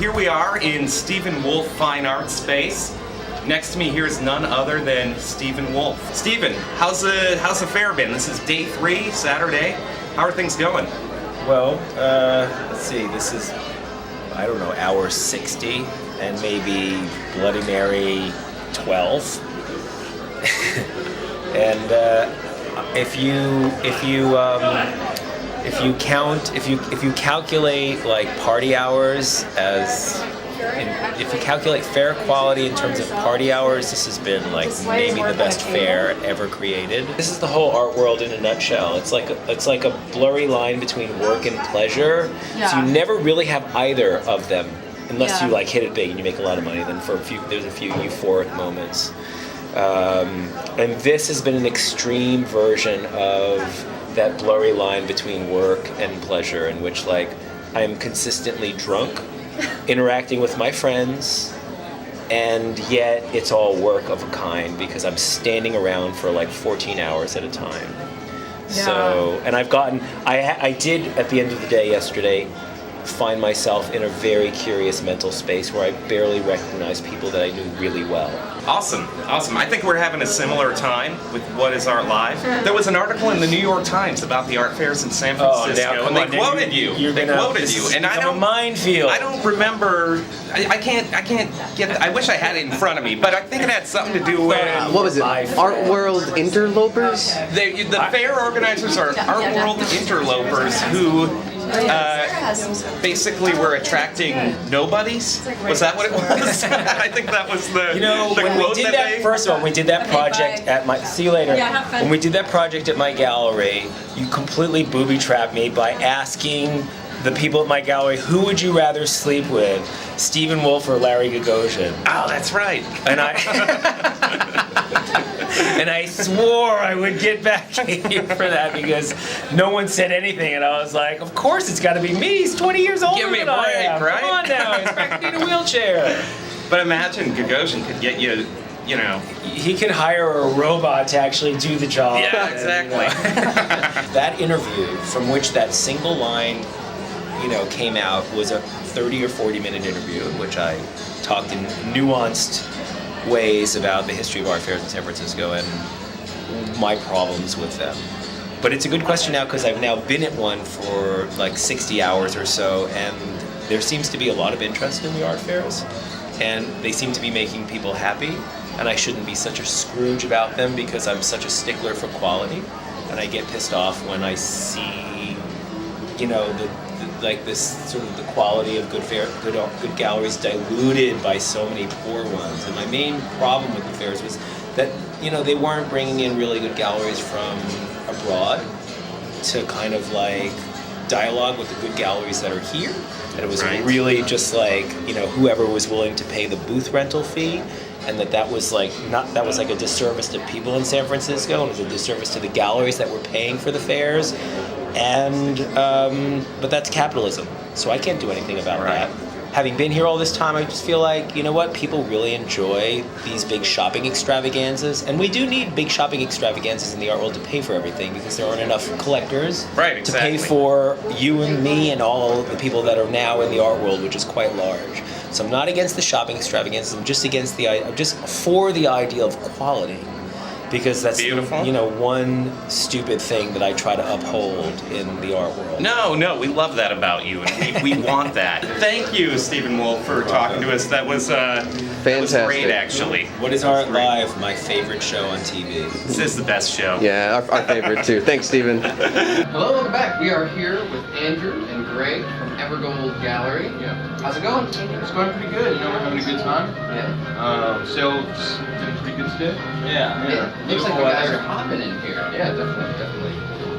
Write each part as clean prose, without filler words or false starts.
here we are in Stephen Wolf Fine Arts Space. Next to me here is none other than Stephen Wolf. Stephen, how's the fair been? This is day 3, Saturday. How are things going? Well, let's see, this is, I don't know, hour 60 and maybe Bloody Mary 12. And if you calculate like party hours if you calculate fair quality in terms of party hours, this has been like maybe the best fair ever created. This is the whole art world in a nutshell. It's like a blurry line between work and pleasure. Yeah. So you never really have either of them unless you like hit it big and you make a lot of money. Then there's a few euphoric moments. And this has been an extreme version of that blurry line between work and pleasure, in which like I'm consistently drunk, interacting with my friends, and yet it's all work of a kind because I'm standing around for like 14 hours at a time. Yeah. So, and I did at the end of the day yesterday find myself in a very curious mental space where I barely recognized people that I knew really well. Awesome. I think we're having a similar time with What Is Art Live. There was an article in the New York Times about the art fairs in San Francisco, and they quoted you. They quoted you, and I don't. A minefield. I don't remember. I can't get. I wish I had it in front of me, but I think it had something to do with. What was it? Art World Interlopers. The fair organizers are Art World Interlopers who. Basically, we're attracting nobodies. Was that what it was? I think that was the. You know, when we did that, first of all, when we did that project at my. See you later. Yeah, have fun. When we did that project at my gallery, you completely booby-trapped me by asking the people at my gallery, who would you rather sleep with, Stephen Wolf or Larry Gagosian? Oh, that's right. And and I swore I would get back at you for that because no one said anything, and I was like, of course it's got to be me. He's 20 years older Give me than a break, I am. Right? Come on now, he's practically in a wheelchair. But imagine Gagosian could get you, you know. He could hire a robot to actually do the job. Yeah, exactly. That interview from which that single line, came out was a 30 or 40 minute interview in which I talked in nuanced ways about the history of art fairs in San Francisco and my problems with them. But it's a good question now because I've now been at one for like 60 hours or so, and there seems to be a lot of interest in the art fairs, and they seem to be making people happy, and I shouldn't be such a Scrooge about them because I'm such a stickler for quality, and I get pissed off when I see, this sort of the quality of good galleries diluted by so many poor ones. And my main problem with the fairs was that they weren't bringing in really good galleries from abroad to kind of like dialogue with the good galleries that are here. And it was really just like whoever was willing to pay the booth rental fee, and that was like a disservice to people in San Francisco, and it was a disservice to the galleries that were paying for the fairs. And but that's capitalism, so I can't do anything about that. Having been here all this time, I just feel like, people really enjoy these big shopping extravaganzas, and we do need big shopping extravaganzas in the art world to pay for everything because there aren't enough collectors to pay for you and me and all the people that are now in the art world, which is quite large. So I'm not against the shopping extravaganzas. I'm just for the idea of quality. Because that's one stupid thing that I try to uphold in the art world. No, we love that about you, and we want that. Thank you, Stephen Wolf, for talking to us. That was fantastic. That was great, actually. What is Art Live? My favorite show on TV. This is the best show. Yeah, our favorite too. Thanks, Stephen. Hello, welcome back. We are here with Andrew and Greg from Evergold Gallery. Yeah. How's it going? It's going pretty good. We're having a good time. Yeah. Sales doing pretty good stuff. Yeah. Looks like you guys are hopping in here. Yeah, definitely.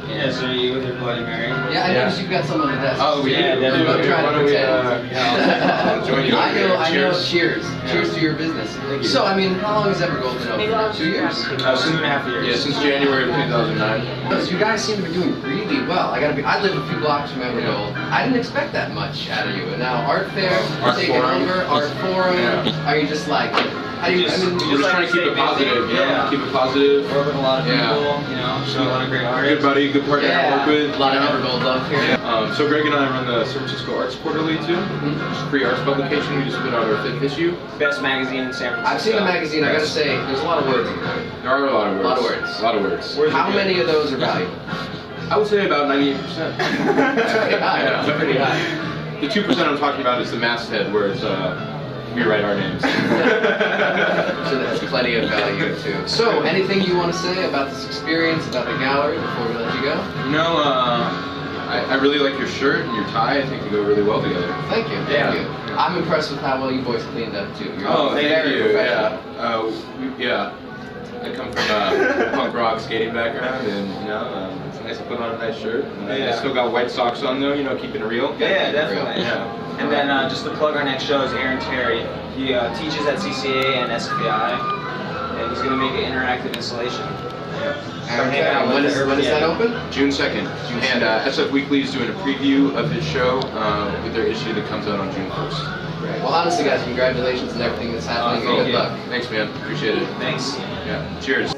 Yeah, so you with your Bloody Mary? Yeah, I noticed you've got some on the desk. Oh, yeah, I'm trying to pretend. Join you. I know. Cheers. Cheers to your business. Thank you. So, how long has Evergold been open? 2 years? 2.5 years. Yeah, since January of 2009. So you guys seem to be doing really well. I live a few blocks from Evergold. I didn't expect that much out of you. And now art fair, taking over, art forum. Are you just like How do you? I mean, We're just trying to keep it positive, you know? Keep it positive. Work with a lot of people, Yeah. you know, show a lot of great artists. Good buddy, good partner to work with. a lot of you know? Evergold love here. Yeah. So Greg and I run the San Francisco Arts Quarterly too. It's a free arts publication. We just put out our 5th issue. Best magazine in San Francisco. I've seen the magazine. I gotta say, there's a lot of words in there. There are a lot of words. A lot of words. A lot of words. How many of those are valuable? I would say about 98%. That's pretty high. Yeah. That's pretty high. The 2% I'm talking about is the masthead, where it's we write our names. So that's plenty of value too. So, anything you want to say about this experience, about the gallery, before we let you go? You know, I really like your shirt and your tie. I think they go really well together. Thank you. Thank you. I'm impressed with how well you boys cleaned up too. You're Thank very you. professional. Yeah. I come from a punk rock skating background, and you know, it's nice to put on a nice shirt. And I still got white socks on though, you know, keeping it real. Yeah, definitely. Yeah. And then just to plug our next show is Aaron Terry. He teaches at CCA and SFI, and he's going to make an interactive installation. When is that open? June 2nd. And SF Weekly is doing a preview of his show with their issue that comes out on June 1st. Great. Well, honestly, guys, congratulations on everything that's happening. Thank Good you. luck. Thanks, man. Appreciate it. Thanks. Yeah. Cheers.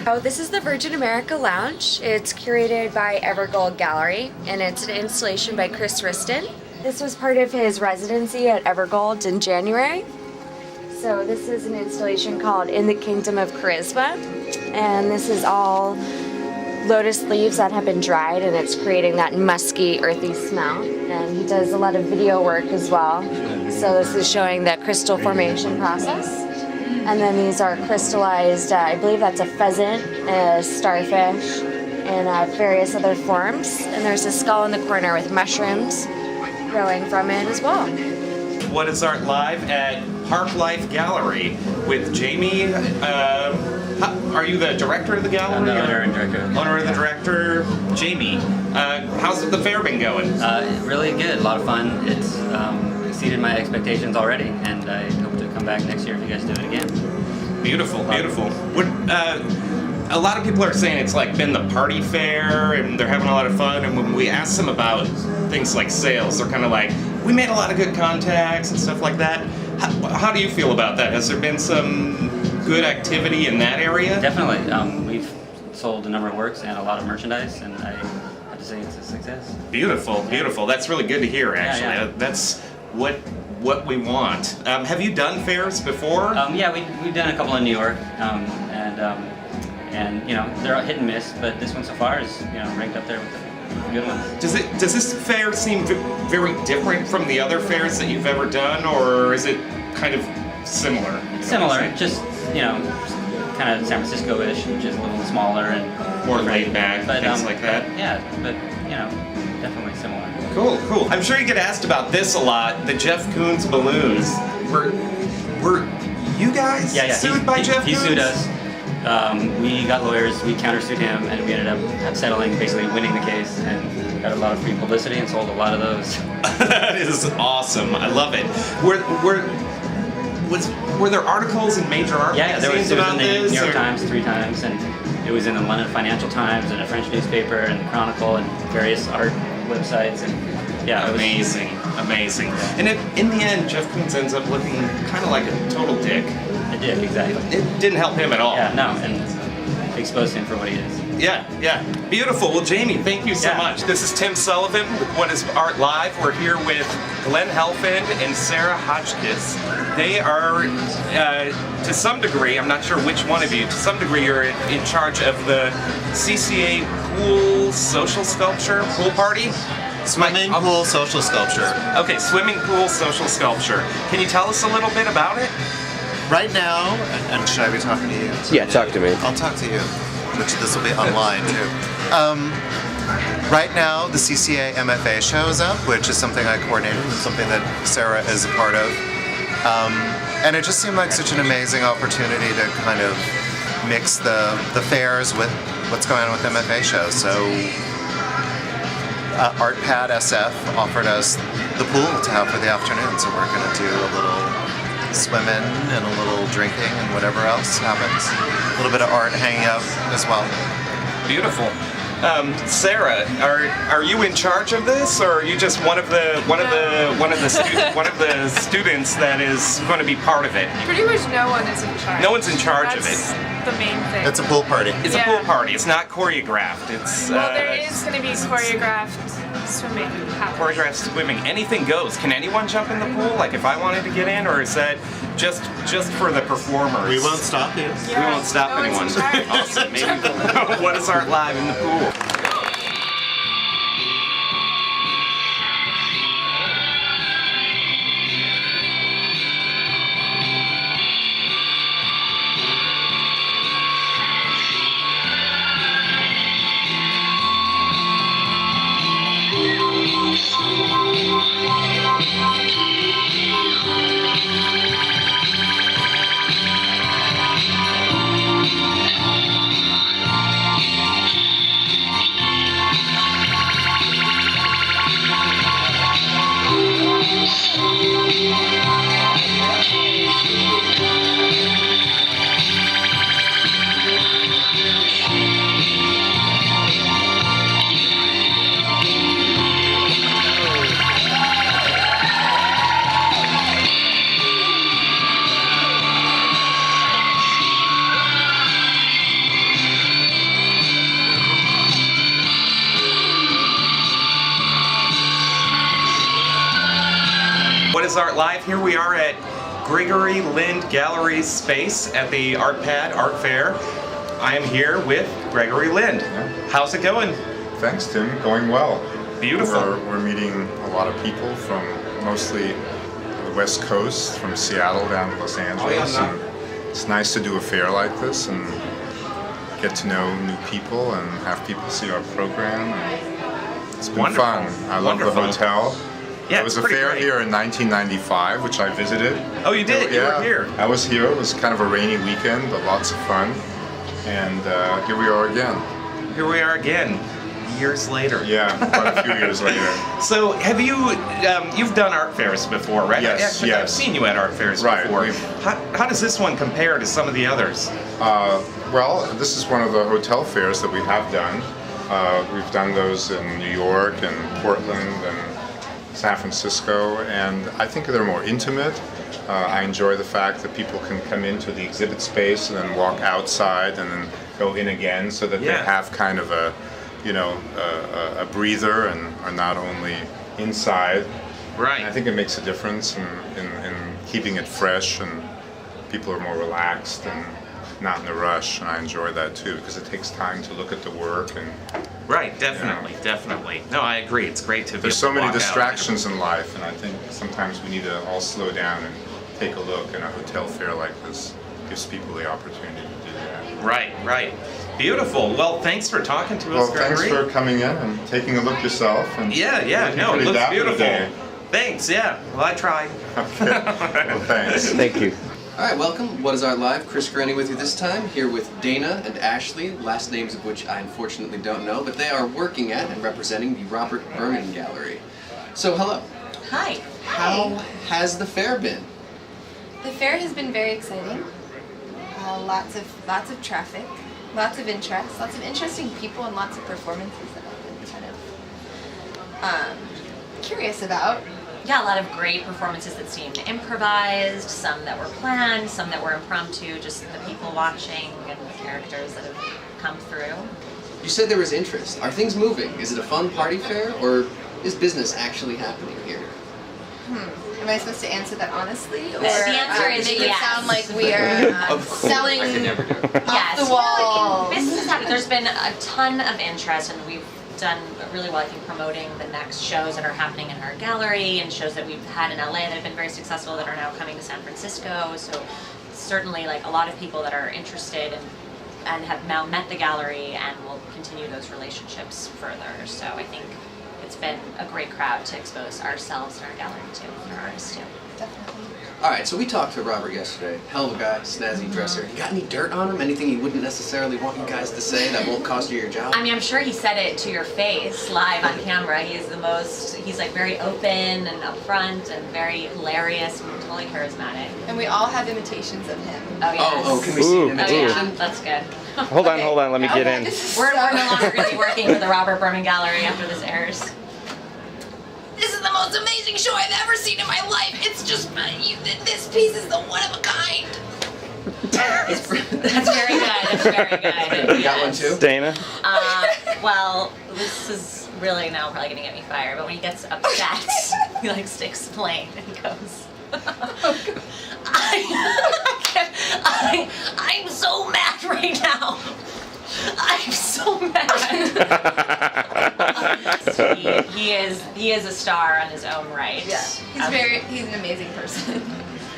Oh, this is the Virgin America Lounge. It's curated by Evergold Gallery, and it's an installation by Chris Riston. This was part of his residency at Evergold in January. So this is an installation called In the Kingdom of Charisma, and this is all lotus leaves that have been dried, and it's creating that musky, earthy smell. And he does a lot of video work as well. So this is showing the crystal formation process. And then these are crystallized, I believe that's a pheasant, a starfish, and various other forms. And there's a skull in the corner with mushrooms growing from it as well. What is Art Live at Park Life Gallery with Jamie. Are you the director of the gallery? I'm the owner and director. Owner and the director, Jamie. How's the fair been going? Really good, a lot of fun. It's exceeded my expectations already, and I hope to come back next year if you guys do it again. Beautiful, beautiful. A lot of people are saying it's like been the party fair and they're having a lot of fun, and when we ask them about things like sales, they're kind of like, we made a lot of good contacts and stuff like that. How do you feel about that? Has there been some good activity in that area? Definitely. We've sold a number of works and a lot of merchandise, and I have to say it's a success. Beautiful, beautiful. That's really good to hear, actually. Yeah. That's what we want. Have you done fairs before? Yeah, we've done a couple in New York, and you know, they're hit and miss, but this one so far is, you know, ranked up there with the good ones. Does this fair seem very different from the other fairs that you've ever done, or is it kind of similar? Similar, just, you know, kind of San Francisco-ish, which is a little smaller and More laid back, but, things like that? Yeah, but, you know, definitely similar. Cool, cool. I'm sure you get asked about this a lot, the Jeff Koons balloons. Were you guys sued by Jeff Koons? He sued us. We got lawyers, we countersued him, and we ended up settling, basically winning the case, and got a lot of free publicity and sold a lot of those. That is awesome. I love it. Were there articles in major art magazines about in the this? New York Times 3 times, and it was in the London Financial Times and a French newspaper and the Chronicle and various art websites, and yeah, it was amazing. And in the end, Jeff Koons ends up looking kind of like a total dick. It did, exactly. It didn't help him at all. Yeah, no, and exposed him for what he is. Yeah. Beautiful. Well, Jamie, thank you so much. This is Tim Sullivan with What is Art Live. We're here with Glenn Helfand and Sarah Hotchkiss. They are, to some degree, I'm not sure which one of you, to some degree you're in charge of the CCA pool social sculpture, pool party? Swimming pool social sculpture. Okay, swimming pool social sculpture. Can you tell us a little bit about it? Right now, and should I be talking to you? Yeah, talk to me. I'll talk to you, which this will be online too. Right now, the CCA MFA show is up, which is something I coordinated and something that Sarah is a part of. And it just seemed like such an amazing opportunity to kind of mix the fairs with what's going on with MFA shows. So artpadsf offered us the pool to have for the afternoon, so we're going to do a little swimming and a little drinking and whatever else happens. A little bit of art hanging out as well. Beautiful. Sarah, are you in charge of this, or are you just one of the students that is going to be part of it? Pretty much no one is in charge. No one's in charge of That's it. the main thing. It's a pool party. It's a pool party. It's not choreographed. It's Well, there is going to be choreographed swimming happening. choreographed swimming. Anything goes. Can anyone jump in the pool? Like if I wanted to get in, or is that just for the performers? We won't stop you. We won't stop no anyone. one's in charge. Awesome. Maybe What is Art Live in the pool? What is Art Live? Here we are at Gregory Lind Gallery's space at the ArtPad Art Fair. I am here with Gregory Lind. How's it going? Thanks, Tim. Going well. Beautiful. We're meeting a lot of people from mostly the West Coast, from Seattle down to Los Angeles. And it's nice to do a fair like this and get to know new people and have people see our program. And it's been Wonderful. fun. I love the hotel. Yeah, There was a it's pretty fair great. here in 1995, which I visited. Oh, you did? You were here. I was here. It was kind of a rainy weekend, but lots of fun. And here we are again. Here we are again, years later. Yeah, quite a few years later. So, have you, you've done art fairs before, right? Yes, I've yes. seen you at art fairs Right, before. we've- How does this one compare to some of the others? Well, this is one of the hotel fairs that we have done. We've done those in New York and Portland and San Francisco, and I think they're more intimate. I enjoy the fact that people can come into the exhibit space and then walk outside and then go in again, so that they have kind of a, a breather and are not only inside. Right. And I think it makes a difference in keeping it fresh, and people are more relaxed and not in a rush, and I enjoy that too, because it takes time to look at the work. And Right, definitely. No, I agree. It's great to be there's able so to many walk out. distractions in life, and I think sometimes we need to all slow down and take a look, and a hotel fair like this gives people the opportunity to do that. Right. Beautiful. Well, thanks for talking to us, Well, thanks Gregory. for coming in and taking a look yourself. And Yeah, looking no, it pretty looks dapper beautiful. today. Thanks, yeah. Well, I tried. Okay. Well, thanks. Thank you. All right, welcome. What is Art Live? Chris Granny with you this time, here with Dana and Ashley, last names of which I unfortunately don't know, but they are working at and representing the Robert Berman Gallery. So, hello. Hi. How has the fair been? The fair has been very exciting. Lots of traffic, lots of interest, lots of interesting people, and lots of performances that I've been kind of curious about. Yeah, a lot of great performances that seemed improvised, some that were planned, some that were impromptu, just the people watching and the characters that have come through. You said there was interest. Are things moving? Is it a fun party fair, or is business actually happening here? Am I supposed to answer that honestly, or The answer is make yes. it sound like we are selling off the wall? Business is happening. There's been a ton of interest, and we've done really well, I think, promoting the next shows that are happening in our gallery and shows that we've had in LA that have been very successful that are now coming to San Francisco. So certainly, like, a lot of people that are interested and have now met the gallery and will continue those relationships further. So I think it's been a great crowd to expose ourselves and our gallery to, and our artists too. definitely. All right, so we talked to Robert yesterday. Hell of a guy, snazzy dresser. You got any dirt on him? Anything you wouldn't necessarily want you guys to say that won't cost you your job? I mean, I'm sure he said it to your face live on camera. He's like very open and upfront and very hilarious and totally charismatic. And we all have imitations of him. Oh, yes. Oh, can we see an Oh, yeah, imitation? that's good. Hold on, let me get in. We're no longer going to be working for the Robert Berman Gallery after this airs. This is the most amazing show I've ever seen in my life. It's just, this piece is the one of a kind. That's very good. That's very good. You got one too? Dana? Well, this is really now probably going to get me fired, but when he gets upset, he likes to explain, and he goes, I'm so mad right now. I'm so mad. He is a star on his own right. Yeah, he's an amazing person.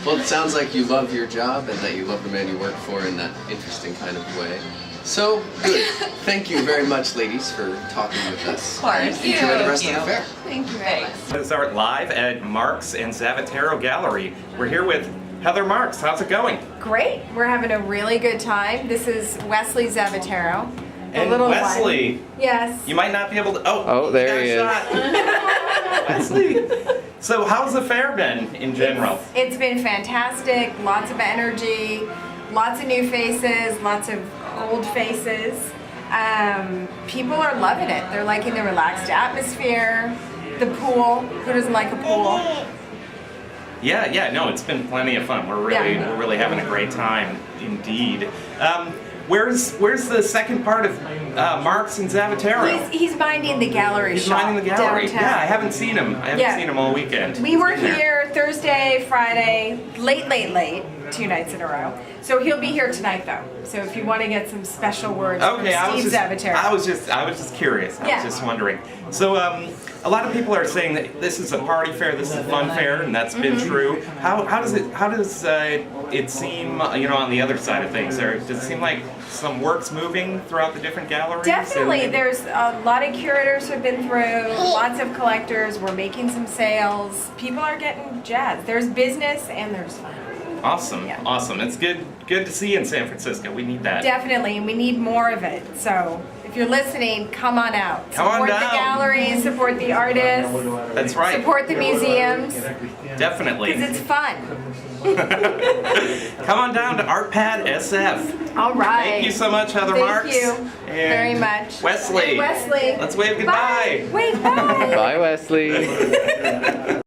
Well, it sounds like you love your job and that you love the man you work for in that interesting kind of way. So, good. Thank you very much, ladies, for talking with us. Of course. Enjoy the rest of the fair. Thank you very much. It's Art Live at Marks and Zavatero Gallery. We're here with Heather Marks. How's it going? Great. We're having a really good time. This is Wesley Zavatero. And Wesley. One. Yes. You might not be able to. Oh, there he is. Wesley. So, how's the fair been in general? It's been fantastic. Lots of energy, lots of new faces, lots of old faces. People are loving it. They're liking the relaxed atmosphere, the pool. Who doesn't like a pool? Yeah, no, it's been plenty of fun. We're really having a great time indeed. Where's the second part of Marks and Zavatero? He's minding the gallery He's shop minding the gallery. downtown. Yeah, I haven't seen him. I haven't seen him all weekend. We were He's been there. here Thursday, Friday, late, 2 nights in a row. So he'll be here tonight though. So if you want to get some special words from Steve Zavatero. I was just curious. I was just wondering. So a lot of people are saying that this is a party fair, this is a fun fair, and that's been true. How does it seem, on the other side of things? Does it seem like some work's moving throughout the different galleries? Definitely. There's a lot of curators who've been through, lots of collectors. We're making some sales. People are getting jazzed. There's business and there's fun. Awesome, awesome. It's good to see you in San Francisco. We need that. Definitely, and we need more of it. So if you're listening, come on out. Come on support down. the galleries, support the artists. That's right. Support the museums. Definitely. Because it's fun. Come on down to ArtPadSF. All right. Thank you so much, Heather Marks. Thank you very much. Wesley. And Wesley. Let's wave goodbye. Bye. Wait, bye. Bye, Wesley.